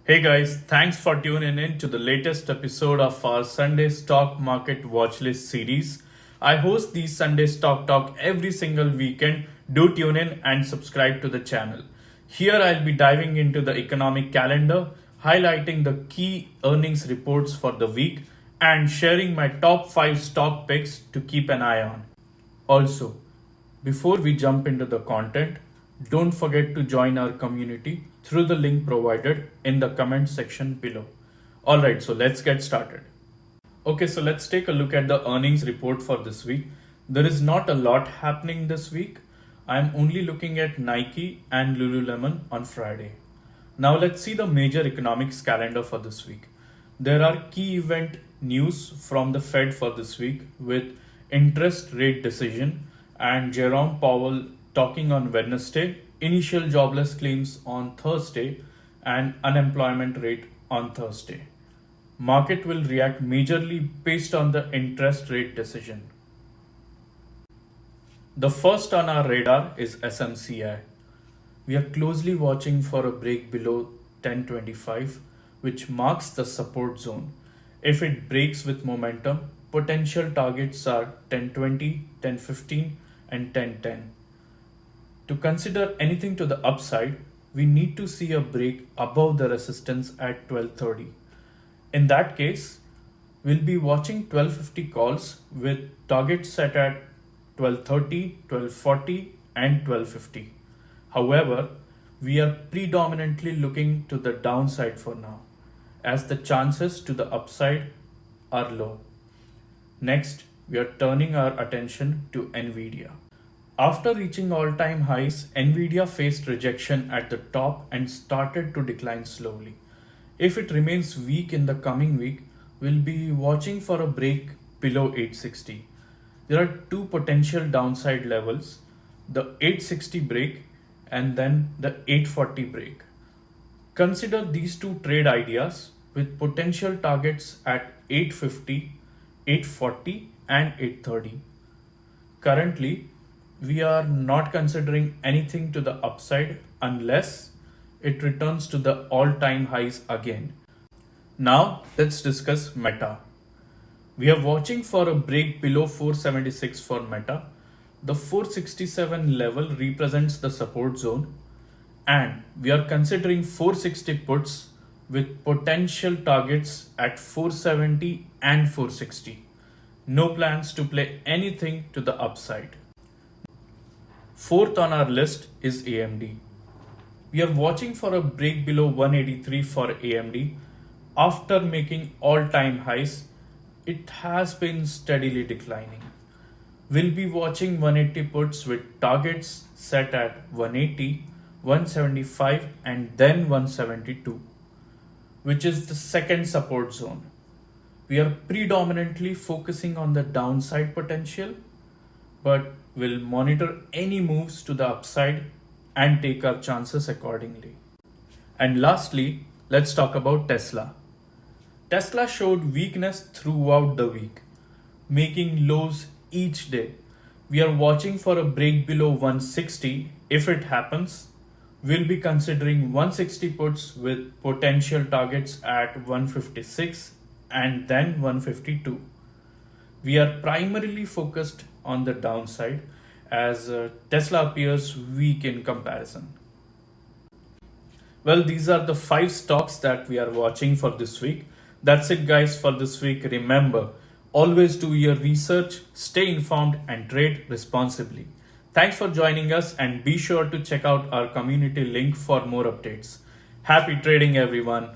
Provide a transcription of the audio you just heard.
Hey guys, thanks for tuning in to the latest episode of our Sunday Stock Market Watchlist series. I host these Sunday Stock Talk every single weekend. Do tune in and subscribe to the channel. Here I'll be diving into the economic calendar, highlighting the key earnings reports for the week, and sharing my top 5 stock picks to keep an eye on. Also, before we jump into the content, don't forget to join our community through the link provided in the comment section below. Alright, so let's get started. Okay, so let's take a look at the earnings report for this week. There is not a lot happening this week. I'm only looking at Nike and Lululemon on Friday. Now let's see the major economics calendar for this week. There are key event news from the Fed for this week with interest rate decision and Jerome Powell talking on Wednesday, initial jobless claims on Thursday, and unemployment rate on Thursday. Market will react majorly based on the interest rate decision. The first on our radar is SMCI. We are closely watching for a break below 1025, which marks the support zone. If it breaks with momentum, potential targets are 1020, 1015, and 1010. To consider anything to the upside, we need to see a break above the resistance at 1230. In that case, we'll be watching 1250 calls with targets set at 1230, 1240, and 1250. However, we are predominantly looking to the downside for now, as the chances to the upside are low. Next, we are turning our attention to Nvidia. After reaching all-time highs, Nvidia faced rejection at the top and started to decline slowly. If it remains weak in the coming week, we'll be watching for a break below 860. There are two potential downside levels, the 860 break and then the 840 break. Consider these two trade ideas with potential targets at 850, 840 and 830. Currently, we are not considering anything to the upside unless it returns to the all-time highs again. Now let's discuss Meta. We are watching for a break below 476 for Meta. The 467 level represents the support zone and we are considering 460 puts with potential targets at 470 and 460. No plans to play anything to the upside. Fourth on our list is AMD. We are watching for a break below 183 for AMD. After making all-time highs, it has been steadily declining. We'll be watching 180 puts with targets set at 180, 175 and then 172, which is the second support zone. We are predominantly focusing on the downside potential, but we'll monitor any moves to the upside and take our chances accordingly. And lastly, let's talk about Tesla. Tesla showed weakness throughout the week, making lows each day. We are watching for a break below 160. If it happens, we'll be considering 160 puts with potential targets at 156 and then 152. We are primarily focused on the downside as Tesla appears weak in comparison. Well, these are the 5 stocks that we are watching for this week. That's it guys for this week. Remember, always do your research, stay informed and trade responsibly. Thanks for joining us and be sure to check out our community link for more updates. Happy trading everyone.